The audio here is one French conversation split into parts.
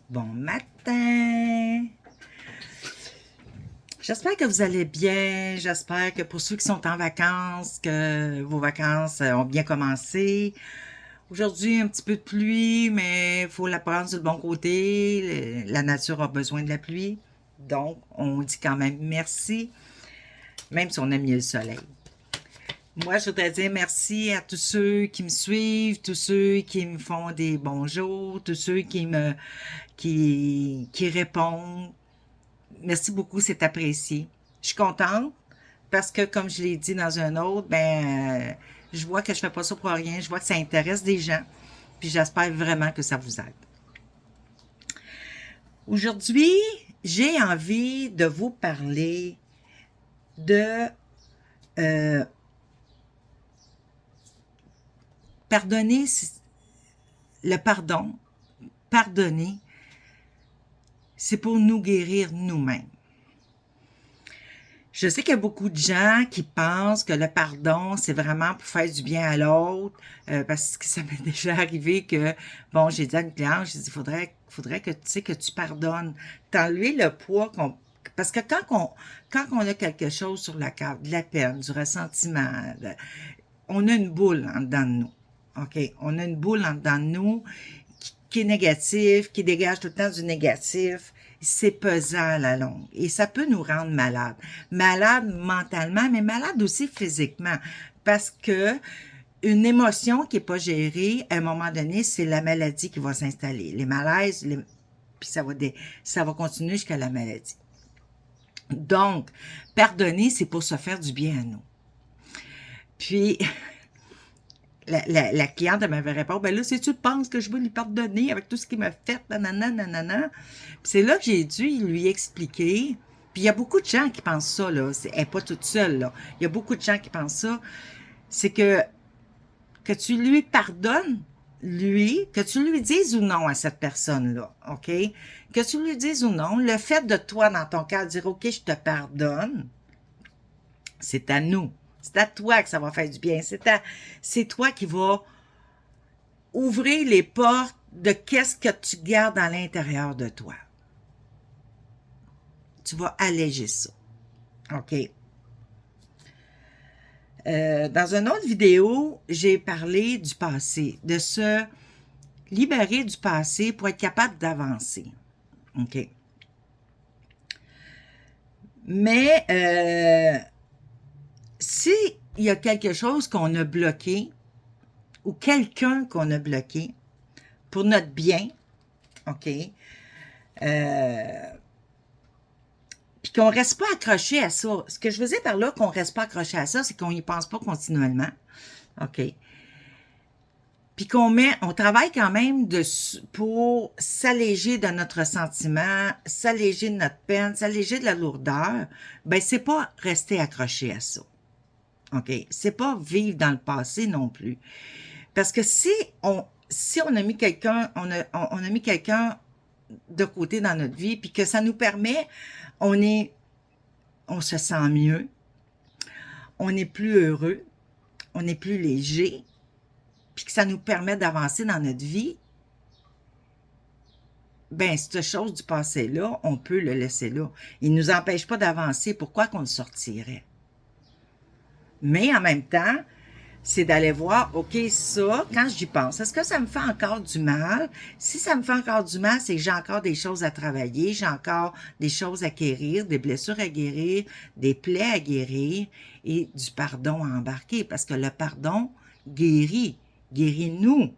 Bon matin! J'espère que vous allez bien. J'espère que pour ceux qui sont en vacances, que vos vacances ont bien commencé. Aujourd'hui, un petit peu de pluie, mais il faut la prendre sur le bon côté. La nature a besoin de la pluie. Donc, on dit quand même merci, même si on aime mieux le soleil. Moi, je voudrais dire merci à tous ceux qui me suivent, tous ceux qui me font des bonjours, tous ceux qui répondent. Merci beaucoup, c'est apprécié. Je suis contente parce que, comme je l'ai dit dans un autre, je vois que je fais pas ça pour rien. Je vois que ça intéresse des gens. Puis j'espère vraiment que ça vous aide. Aujourd'hui, j'ai envie de vous parler de euh, pardonner, le pardon. Pardonner, c'est pour nous guérir nous-mêmes. Je sais qu'il y a beaucoup de gens qui pensent que le pardon, c'est vraiment pour faire du bien à l'autre, parce que ça m'est déjà arrivé que, bon, j'ai dit à une cliente, j'ai dit, faudrait que tu sais que tu pardonnes, t'enlever le poids parce que quand on a quelque chose sur la carte, de la peine, du ressentiment, on a une boule en dedans de nous, ok? On a une boule en dedans de nous qui est négatif, qui dégage tout le temps du négatif, c'est pesant à la longue. Et ça peut nous rendre malades. Malades mentalement, mais malades aussi physiquement. Parce que une émotion qui n'est pas gérée, à un moment donné, c'est la maladie qui va s'installer. Les malaises, puis ça va continuer jusqu'à la maladie. Donc, pardonner, c'est pour se faire du bien à nous. Puis, la cliente, elle m'avait répondu, ben là, si tu penses que je veux lui pardonner avec tout ce qu'il m'a fait, nanana, nanana. Puis c'est là que j'ai dû lui expliquer. Puis il y a beaucoup de gens qui pensent ça, là. Elle n'est pas toute seule, là. Il y a beaucoup de gens qui pensent ça. C'est que tu lui pardonnes, lui, que tu lui dises ou non à cette personne-là, OK? Que tu lui dises ou non, le fait de toi, dans ton cœur, dire, OK, je te pardonne, c'est à nous. C'est à toi que ça va faire du bien. C'est toi qui vas ouvrir les portes de qu'est-ce que tu gardes à l'intérieur de toi. Tu vas alléger ça. OK? Dans une autre vidéo, j'ai parlé du passé, de se libérer du passé pour être capable d'avancer. OK? Mais s'il y a quelque chose qu'on a bloqué ou quelqu'un qu'on a bloqué pour notre bien, OK? Puis qu'on reste pas accroché à ça. Ce que je veux dire par là, qu'on reste pas accroché à ça, c'est qu'on y pense pas continuellement. OK? Puis on travaille quand même pour s'alléger de notre sentiment, s'alléger de notre peine, s'alléger de la lourdeur. Ben, c'est pas rester accroché à ça. OK? C'est pas vivre dans le passé non plus. Parce que si on a mis quelqu'un, on a mis quelqu'un de côté dans notre vie, puis que ça nous permet, on se sent mieux, on est plus heureux, on est plus léger, puis que ça nous permet d'avancer dans notre vie, ben cette chose du passé-là, on peut le laisser là. Il ne nous empêche pas d'avancer. Pourquoi qu'on le sortirait? Mais en même temps, c'est d'aller voir, OK, ça, quand j'y pense, est-ce que ça me fait encore du mal? Si ça me fait encore du mal, c'est que j'ai encore des choses à travailler, j'ai encore des choses à guérir, des blessures à guérir, des plaies à guérir et du pardon à embarquer. Parce que le pardon guérit, guérit-nous,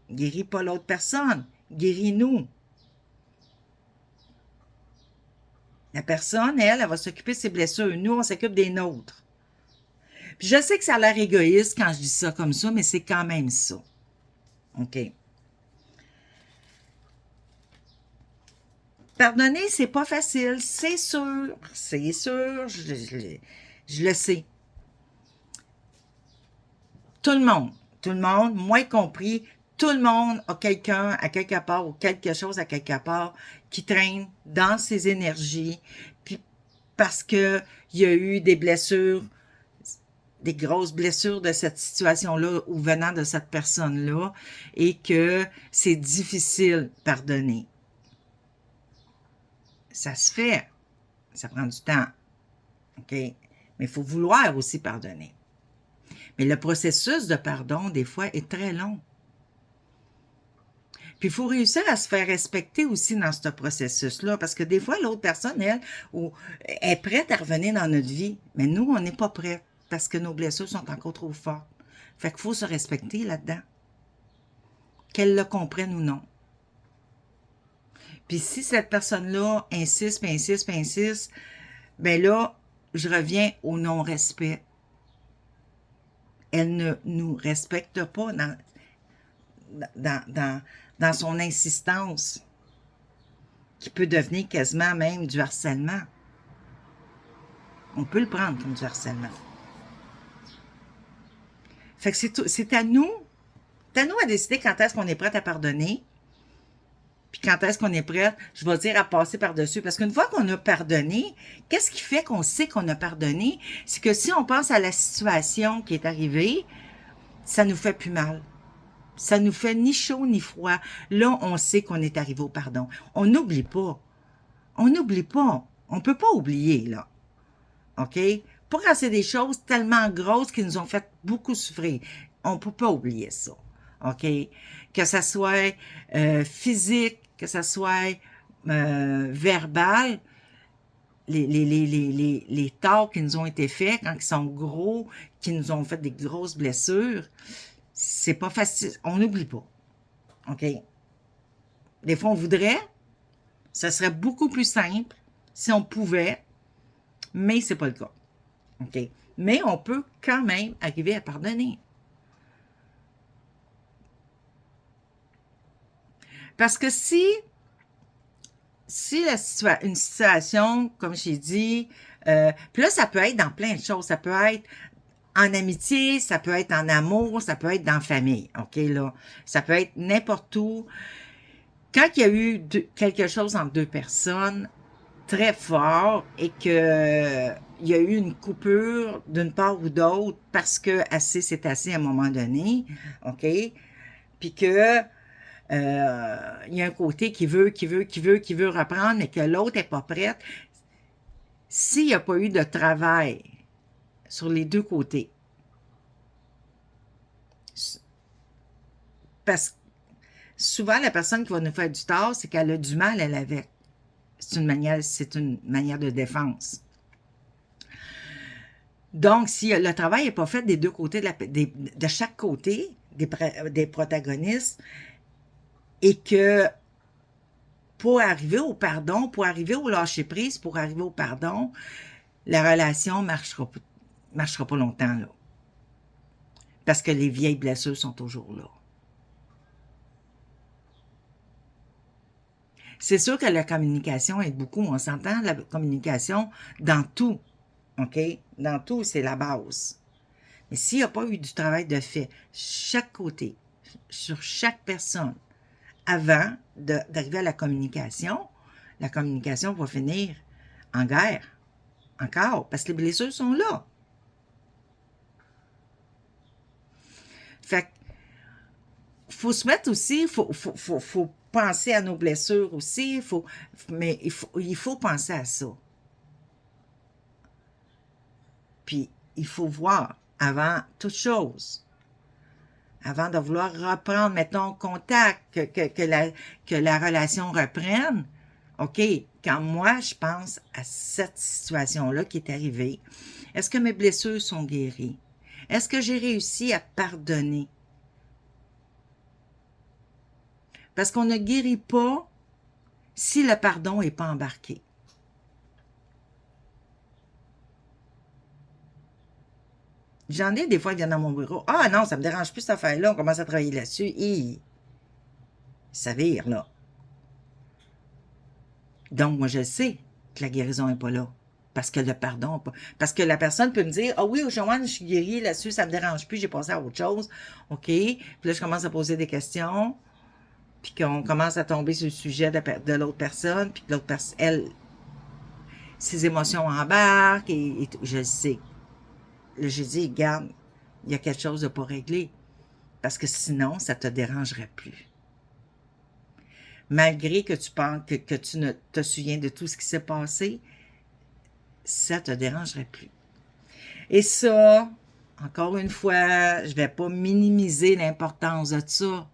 guérit pas l'autre personne, guérit-nous. La personne, elle va s'occuper de ses blessures. Nous, on s'occupe des nôtres. Puis je sais que ça a l'air égoïste quand je dis ça comme ça, mais c'est quand même ça. OK? Pardonner, c'est pas facile, c'est sûr. C'est sûr, je le sais. Tout le monde, moi y compris, tout le monde a quelqu'un à quelque part ou quelque chose à quelque part qui traîne dans ses énergies, puis parce que il y a eu des blessures, des grosses blessures de cette situation-là ou venant de cette personne-là et que c'est difficile de pardonner. Ça se fait. Ça prend du temps. OK? Mais il faut vouloir aussi pardonner. Mais le processus de pardon, des fois, est très long. Puis il faut réussir à se faire respecter aussi dans ce processus-là, parce que des fois, l'autre personne, elle, est prête à revenir dans notre vie, mais nous, on n'est pas prêts, parce que nos blessures sont encore trop fortes. Fait qu'il faut se respecter là-dedans, qu'elle le comprenne ou non. Puis si cette personne-là insiste, puis insiste, puis insiste, ben là, je reviens au non-respect. Elle ne nous respecte pas dans son insistance, qui peut devenir quasiment même du harcèlement. On peut le prendre comme du harcèlement. Fait que c'est à nous à décider quand est-ce qu'on est prête à pardonner, puis quand est-ce qu'on est prête, je vais dire, à passer par-dessus. Parce qu'une fois qu'on a pardonné, qu'est-ce qui fait qu'on sait qu'on a pardonné? C'est que si on pense à la situation qui est arrivée, ça nous fait plus mal. Ça nous fait ni chaud ni froid. Là, on sait qu'on est arrivé au pardon. On n'oublie pas. On n'oublie pas. On ne peut pas oublier, là. OK? Pas quand c'est des choses tellement grosses qui nous ont fait beaucoup souffrir. On ne peut pas oublier ça. OK? Que ça soit physique, que ça soit verbal, les torts qui nous ont été faits quand ils sont gros, qui nous ont fait des grosses blessures, c'est pas facile. On n'oublie pas. OK? Des fois, on voudrait. Ça serait beaucoup plus simple si on pouvait, mais c'est pas le cas. OK? Mais on peut quand même arriver à pardonner. Parce que si une situation, comme j'ai dit, puis là, ça peut être dans plein de choses. Ça peut être en amitié, ça peut être en amour, ça peut être dans la famille. OK, là? Ça peut être n'importe où. Quand il y a eu quelque chose entre deux personnes très fort et que il y a eu une coupure d'une part ou d'autre parce que assez c'est assez à un moment donné, OK? Puis que il y a un côté qui veut reprendre, mais que l'autre n'est pas prête. S'il n'y a pas eu de travail sur les deux côtés, parce que souvent, la personne qui va nous faire du tort, c'est qu'elle a du mal, elle, avec. C'est une manière de défense. Donc, si le travail n'est pas fait des deux côtés, de chaque côté, des protagonistes, et que pour arriver au pardon, pour arriver au lâcher-prise, pour arriver au pardon, la relation marchera pas longtemps, là. Parce que les vieilles blessures sont toujours là. C'est sûr que la communication aide beaucoup. On s'entend, la communication dans tout. OK? Dans tout, c'est la base. Mais s'il n'y a pas eu du travail de fait, chaque côté, sur chaque personne, avant d'arriver à la communication va finir en guerre. Encore. Parce que les blessures sont là. Fait qu'il faut se mettre aussi, faut penser à nos blessures aussi, mais il faut penser à ça. Puis, il faut voir, avant toute chose, avant de vouloir reprendre, mettons, contact, que la relation reprenne, OK, quand moi, je pense à cette situation-là qui est arrivée, est-ce que mes blessures sont guéries? Est-ce que j'ai réussi à pardonner? Parce qu'on ne guérit pas si le pardon n'est pas embarqué. J'en ai des fois qui viennent dans mon bureau. Ah non, ça me dérange plus cette affaire-là. On commence à travailler là-dessus. Et ça vire, là. Donc, moi, je sais que la guérison n'est pas là. Parce que le pardon, parce que la personne peut me dire, ah oui, Joanne, je suis guérie là-dessus, ça me dérange plus, j'ai passé à autre chose. OK. Puis là, je commence à poser des questions. Puis qu'on commence à tomber sur le sujet de l'autre personne. Puis que l'autre personne, elle, ses émotions embarquent et je le sais. Là, j'ai dit, regarde, il y a quelque chose de pas réglé. Parce que sinon, ça te dérangerait plus. malgré que tu penses que tu ne te souviens de tout ce qui s'est passé, ça ne te dérangerait plus. Et ça, encore une fois, je ne vais pas minimiser l'importance de ça.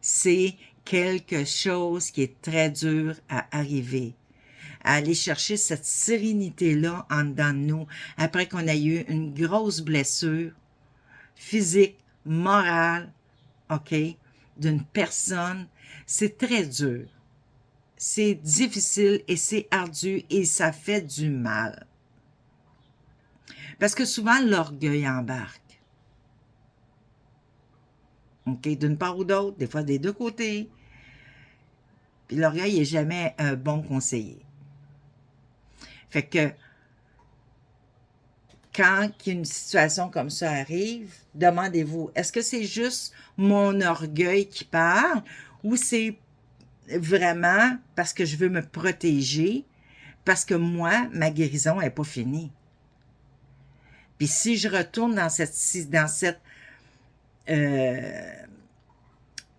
C'est quelque chose qui est très dur à arriver. À aller chercher cette sérénité-là en dedans de nous, après qu'on ait eu une grosse blessure physique, morale, OK, d'une personne, c'est très dur. C'est difficile et c'est ardu et ça fait du mal. Parce que souvent, l'orgueil embarque. OK, d'une part ou d'autre, des fois des deux côtés. Puis l'orgueil n'est jamais un bon conseiller. Fait que quand une situation comme ça arrive, demandez-vous, est-ce que c'est juste mon orgueil qui parle ou c'est vraiment parce que je veux me protéger, parce que moi, ma guérison n'est pas finie. Puis si je retourne dans cette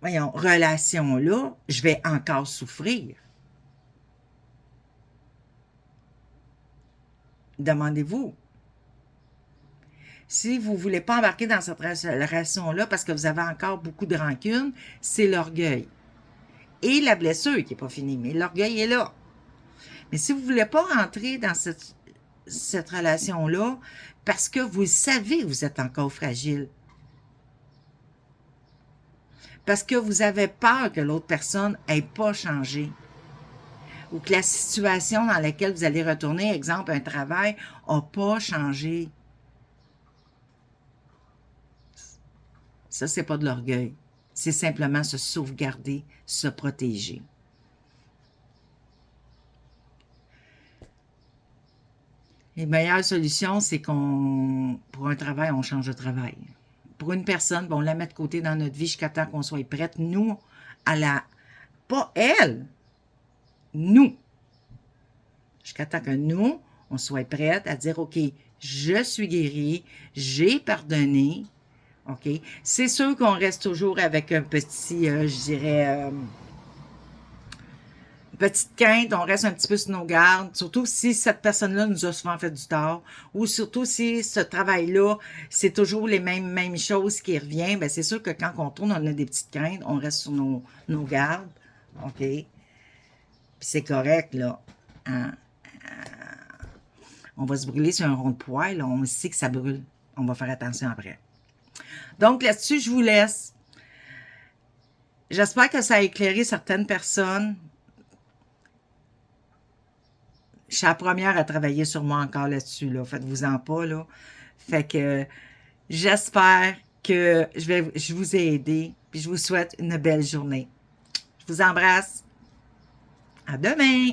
relation-là, je vais encore souffrir. Demandez-vous. Si vous ne voulez pas embarquer dans cette relation-là parce que vous avez encore beaucoup de rancune, c'est l'orgueil. Et la blessure qui n'est pas finie, mais l'orgueil est là. Mais si vous ne voulez pas rentrer dans cette relation-là parce que vous savez que vous êtes encore fragile, parce que vous avez peur que l'autre personne n'ait pas changé, ou que la situation dans laquelle vous allez retourner, exemple un travail, n'a pas changé. Ça, c'est pas de l'orgueil. C'est simplement se sauvegarder, se protéger. Les meilleures solutions, c'est pour un travail, on change de travail. Pour une personne, on la met de côté dans notre vie jusqu'à temps qu'on soit prête. Nous, pas elle, nous. Jusqu'à temps que nous, on soit prête à dire, OK, je suis guérie, j'ai pardonné, OK? C'est sûr qu'on reste toujours avec un petit, je dirais, petite quinte, on reste un petit peu sur nos gardes, surtout si cette personne-là nous a souvent fait du tort, ou surtout si ce travail-là, c'est toujours les mêmes choses qui reviennent, bien c'est sûr que quand on tourne, on a des petites quintes, on reste sur nos gardes, OK? Puis c'est correct, là. Hein? On va se brûler sur un rond de poêle, on sait que ça brûle. On va faire attention après. Donc là-dessus, je vous laisse. J'espère que ça a éclairé certaines personnes. Je suis la première à travailler sur moi encore là-dessus, là. Faites-vous-en pas, là. Fait que j'espère que je vous ai aidé, puis je vous souhaite une belle journée. Je vous embrasse. À demain!